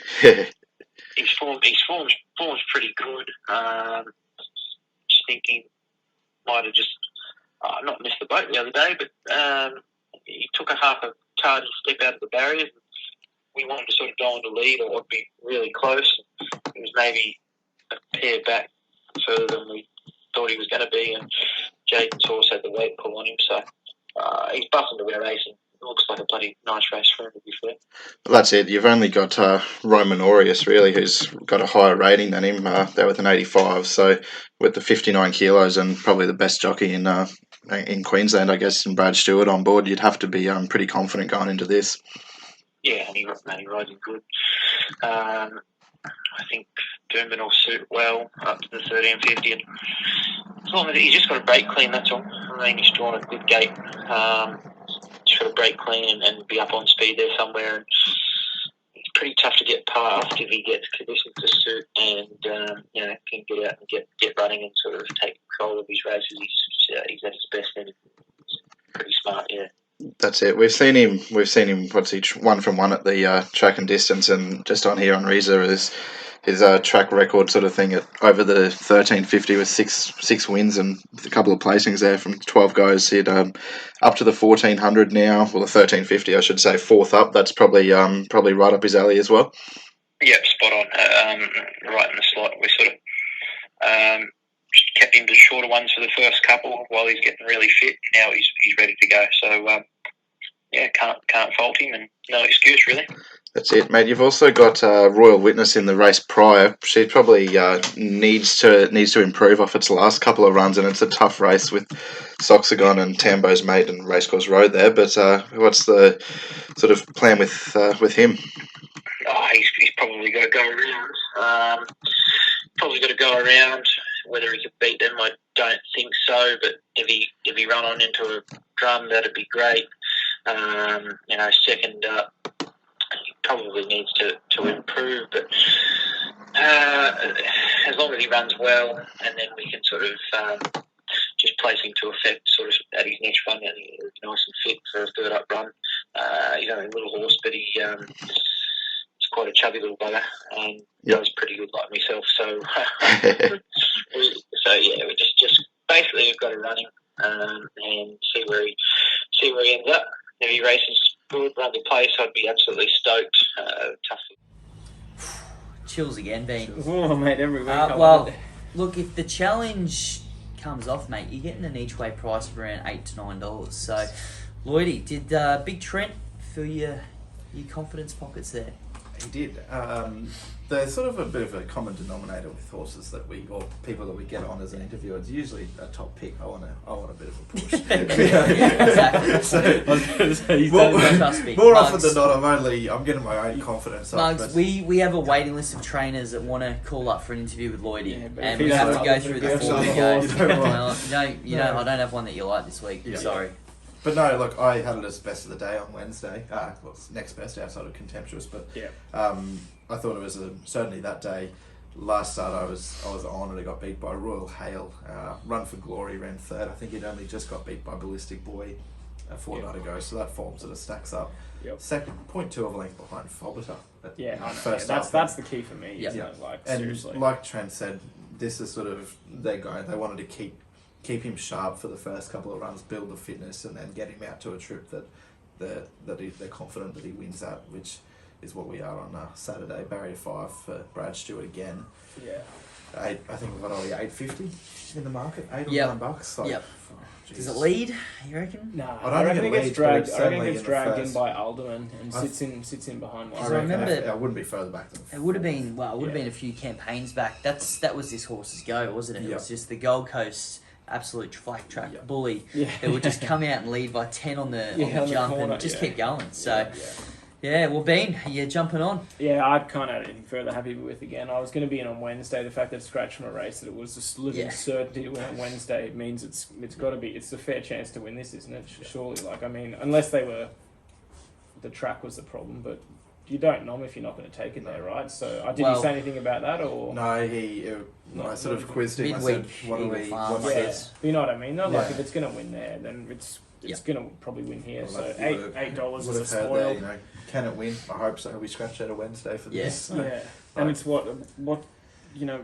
His form's pretty good. Just thinking might have just not missed the boat the other day, but he took a half a tardy step out of the barriers. We wanted to sort of go on to lead or be really close. It was maybe a pair back further than we thought he was going to be, and Jaden's horse had the weight pull on him, so he's busting to win a race, and it looks like a bloody nice race for him, to be fair. Well, that's it. You've only got Roman Aureus, really, who's got a higher rating than him. They're with an 85, so with the 59 kilos and probably the best jockey in Queensland, I guess, and Brad Stewart on board, you'd have to be pretty confident going into this. Yeah, and he rides him good. I think Doomben will suit well up to the 1350, and as long as he's just got to break clean, that's all. I mean, he's drawn a good gate. Just got to break clean and be up on speed there somewhere. And it's pretty tough to get past if he gets conditions to suit and can get out and get running and sort of take control of his races. He's at his best and he's pretty smart, yeah. That's it. We've seen him. What's each 1 from 1 at the track and distance, and just on here on Reza is his track record sort of thing at over the 1350 with six wins and a couple of placings there from 12 goes. He'd up to the 1400 now, well the 1350 I should say, fourth up. That's probably right up his alley as well. Yep, spot on. Right in the slot. We sort of kept him to shorter ones for the first couple while he's getting really fit. Now he's ready to go. So can't fault him, and no excuse really. That's it, mate. You've also got Royal Witness in the race prior. She probably needs to improve off its last couple of runs, and it's a tough race with Soxagon and Tambo's Mate and Racecourse Road there. But what's the sort of plan with him? Oh, he's probably got to go around. Whether he could beat them, I don't think so. But if he run on into a drum, that'd be great. Second up, he probably needs to improve. But as long as he runs well, and then we can sort of just placing to effect sort of at his next run. I think he was nice and fit for a third up run. He's only a little horse, but he's quite a chubby little bugger and goes pretty good like myself. So, we just basically we've got to run him and see where he ends up. If he races good, run the place, I'd be absolutely stoked. Tough. Chills again, Bean. Oh, mate, every week. Well, look, if the challenge comes off, mate, you're getting an each way price of around $8 to $9. So, Lloydy, did Big Trent fill your confidence pockets there? He did. There's sort of a bit of a common denominator with horses or people that we get on as an interviewer. It's usually a top pick. I want a bit of a push. Exactly. So, more often than not, I'm getting my own confidence up. Mugs, we have a waiting list of trainers that want to call up for an interview with Lloydy, and we have to go through the form and go, I don't have one that you like this week. Yeah. Sorry. But no, look, I had it as best of the day on Wednesday. Well, it's next best outside of Contemptuous, but I thought it was certainly that day. Last start I was on and it got beat by Royal Hail. Run for Glory ran third. I think it only just got beat by Ballistic Boy a fortnight ago, so that form sort of stacks up. Second, 0.2 of a length behind Fobiter. That's the key for me. Isn't it? Seriously. Like Trent said, this is sort of their goal. They wanted to keep him sharp for the first couple of runs, build the fitness, and then get him out to a trip that they're confident that he wins at, which is what we are on Saturday. Barrier 5 for Brad Stewart again. Yeah. I think we've got only $8.50 in the market. $8 or $9. Like, yep. Does it lead? You reckon? No, I don't think it gets dragged. I reckon it gets dragged in by Alderman and sits in behind one. I remember I wouldn't be further back than. It would have been been a few campaigns back. That was this horse's go, wasn't it? It was just the Gold Coast absolute flat track bully that would just come out and lead by 10 on the jump and just keep going. So. Well, Bean, you're jumping on. Yeah, I can't add anything further happy with again. I was going to be in on Wednesday. The fact that it scratched from a race that it was just living certainty to win on Wednesday means it's got to be. It's a fair chance to win this, isn't it? Surely, unless the track was the problem, but you don't know if you're not going to take it there, right? So, did he say anything about that or? No, I sort of quizzed him. I said, "What do we?" You know what I mean? Though, if it's going to win there, then it's going to probably win here. So $8 is a spoil. Can it win? I hope so. We scratched out a Wednesday for this. And it's what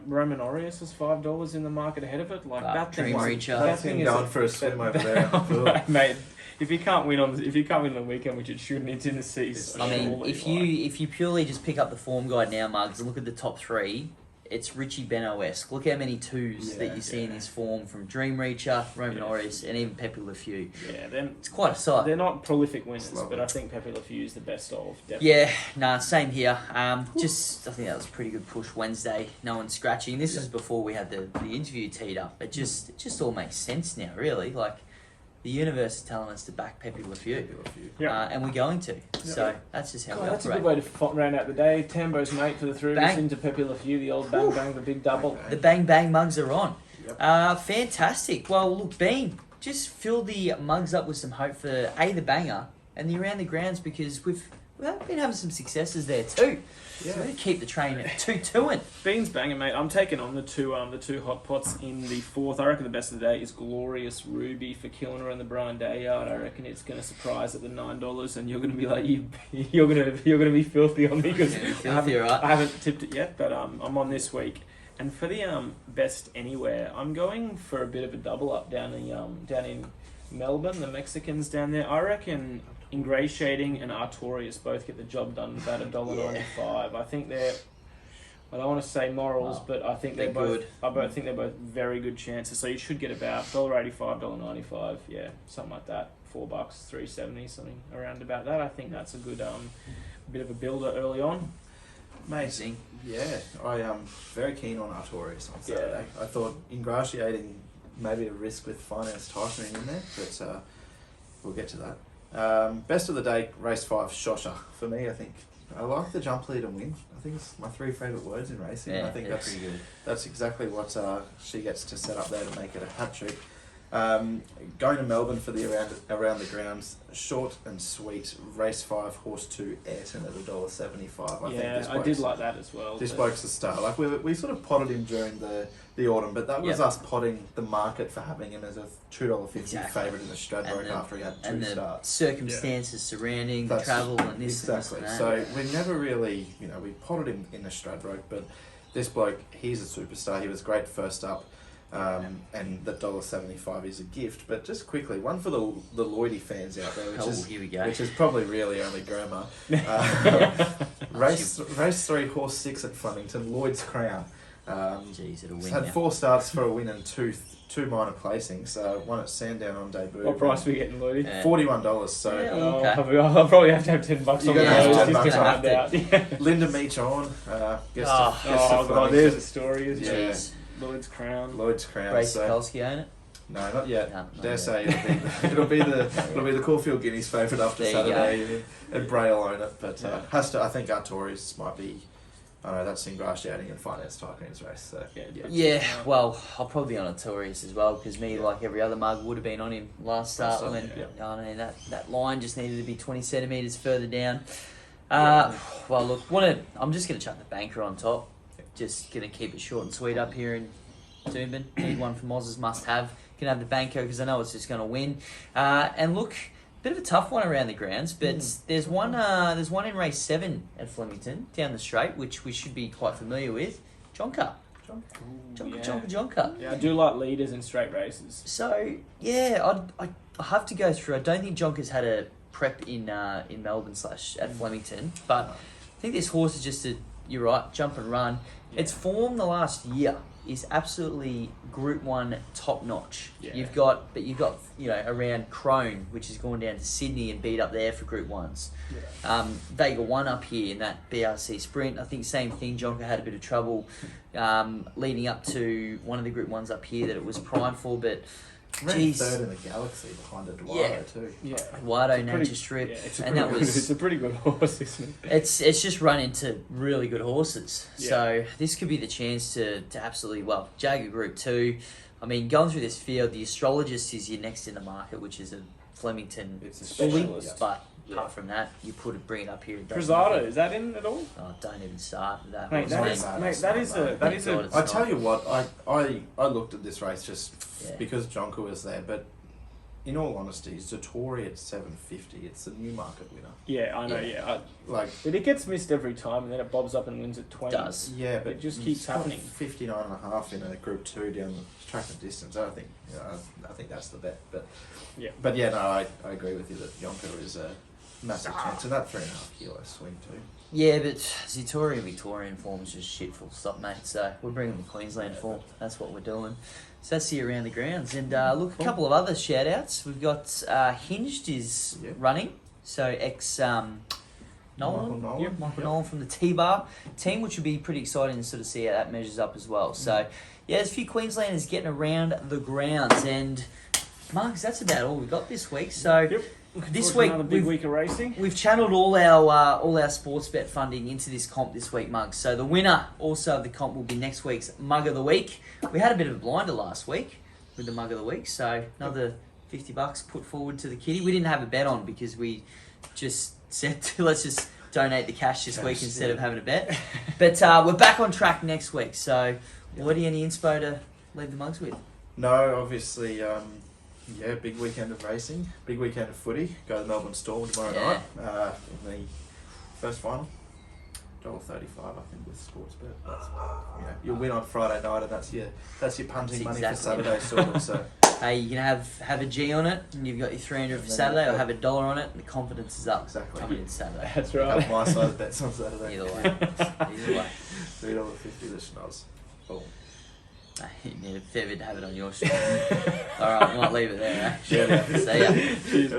Roman Aureus was $5 in the market ahead of it. That thing Reacher. That thing going for a swim over there. Mate, if you can't win on the weekend, which it shouldn't, it's in the seas. I mean, if you purely just pick up the form guide now, Mugs, and look at the top three, it's Richie Beno-esque. Look how many twos that you see in this form from Dream Reacher, Roman Aureus, and even Peppi Le Feu. It's quite a sight. They're not prolific winners, but I think Peppi Le Feu is the best of. Definitely. Same here. I think that was a pretty good push Wednesday. No one scratching. This is before we had the interview teed up. It just all makes sense now, really. The universe is telling us to back Peppi Le Feu, and we're going to. So that's just how we operate. That's a good way to round out the day. Tambo's mate for the three of us into Peppi Le Feu, the old bang bang, the big double. The bang bang mugs are on. Fantastic. Well, look, Bean, just fill the mugs up with some hope for the banger and the around the grounds, because we've been having some successes there too. So we're going to keep the train at 2-2-ing. Bean's banging, mate. I'm taking on the two hot pots in the fourth. I reckon the best of the day is Glorious Ruby for Kilner and the Brian Day Yard. I reckon it's going to surprise at the $9, and you're going to be like you're going to be filthy on me because I haven't tipped it yet, but I'm on this week. And for the best anywhere, I'm going for a bit of a double up down in Melbourne. The Mexicans down there, I reckon. Ingratiating and Artorias both get the job done with about $1.95. I think I don't want to say morals, but I think they're both. I think they're both very good chances. So you should get about $1.85, $1.95, something like that. $4, $3.70, something around about that. I think that's a good bit of a builder early on. Amazing. I am very keen on Artorias on Saturday. I thought ingratiating maybe a risk with finance tightening in there, but we'll get to that. Best of the day, race 5, Shosha. For me, I think I like the jump lead and win. I think it's my 3 favourite words in racing. I think that's pretty good. That's exactly what she gets to set up there to make it a hat trick. Going to Melbourne for the around the grounds, short and sweet. Race 5, horse 2, Ayrton at $1.75. I think this I did like that as well. This bloke's a star. Like we sort of potted him during the autumn, but that was us potting the market for having him as a $2.50 favourite in the Stradbroke after he had 2 starts. Circumstances surrounding the travel and this exactly. And this and that. So we never really, we potted him in the Stradbroke, but this bloke, he's a superstar. He was great first up. And the $1.75 is a gift. But just quickly, one for the Lloydy fans out there, which is probably really only grammar. Race 3, horse 6 at Flemington, Lloyd's Crown. It'll win. Had 4 starts for a win and two minor placings. One at Sandown on debut. What price are we getting, Lloydy? $41. So I'll probably have to have $10 on those. Linda Meach on. God, there's a story, isn't it? Lloyd's Crown. Ray Sikorsky own it? No, not yet. Dare say it'll be the Caulfield Guineas favourite after Saturday, and Bray will own it. But I think Artorias might be. I know that's in grass shouting and finance tycoons race. So well, I'll probably be on Artorias as well because like every other mug would have been on him last start when that line just needed to be 20 centimetres further down. Well, look, I'm just going to chuck the banker on top. Just going to keep it short and sweet up here in Doomben. Need one from Oz's must have. Can have the banker because I know it's just going to win. And look, bit of a tough one around the grounds, but there's one in race 7 at Flemington down the straight, which we should be quite familiar with. Jonker. Yeah, I do like leaders in straight races. So I have to go through. I don't think Jonker's had a prep in Melbourne / at Flemington, but I think this horse is just you're right, jump and run. Its form the last year is absolutely Group 1 top notch. Yeah. You've got around Crone, which has gone down to Sydney and beat up there for Group 1s. Yeah. Vega 1 up here in that BRC sprint. I think same thing. Jonker had a bit of trouble leading up to one of the Group 1s up here that it was primed for, but. Ran third in the Galaxy behind Eduardo too. Yeah, Eduardo Nature Strip, it's a pretty good horse, isn't it? It's just run into really good horses, so this could be the chance to absolutely Jaguar Group 2. I mean, going through this field, the Astrologist is your next in the market, which is a Flemington. It's a specialist, but apart from that, you bring it up here. Cruzado, is that in at all? Oh, don't even start with that. Mate, that is a. I tell you what, I looked at this race just because Jonker was there, but in all honesty, Zatori at $7.50, it's a Newmarket winner. Yeah, I know. But it gets missed every time, and then it bobs up and wins at 20. It does. Yeah, but it just keeps happening. 59.5 in a Group 2 down the track and distance. I think I think that's the bet. But I agree with you that Jonker is a massive chance, and that 3.5 kilo swing too. Yeah, but Zatori and Victorian form's just shit full stop, mate. So we're bringing the Queensland form. That's what we're doing. So that's the around the grounds. And look, a couple of other shout-outs. We've got Hinged is running. So Michael Nolan from the T-Bar team, which would be pretty exciting to sort of see how that measures up as well. So, there's a few Queenslanders getting around the grounds. And, Marcus, that's about all we've got this week. So... This week, another big week of racing. We've channeled all our sports bet funding into this comp this week, Mug. So the winner also of the comp will be next week's Mug of the Week. We had a bit of a blinder last week with the Mug of the Week, so another $50 put forward to the kitty. We didn't have a bet on because we just said let's just donate the cash this week instead of having a bet. But we're back on track next week. So, Lloydy, any inspo to leave the Mugs with? No, obviously. Big weekend of racing, big weekend of footy. Go to Melbourne Storm tomorrow night in the first final. $1.35, I think, with sports bet. That's, you'll win on Friday night, and that's your punting money for Saturday, sort of. So. Hey, you can have a G on it, and you've got your 300 for Saturday, or have $1 on it, and the confidence is up. Exactly. Coming in Saturday. That's right. Have my size bets on Saturday. Either way. $3.50 the schnoz. Boom. You need a fair bit to have it on your show. All right, I might leave it there. See ya. Cheers,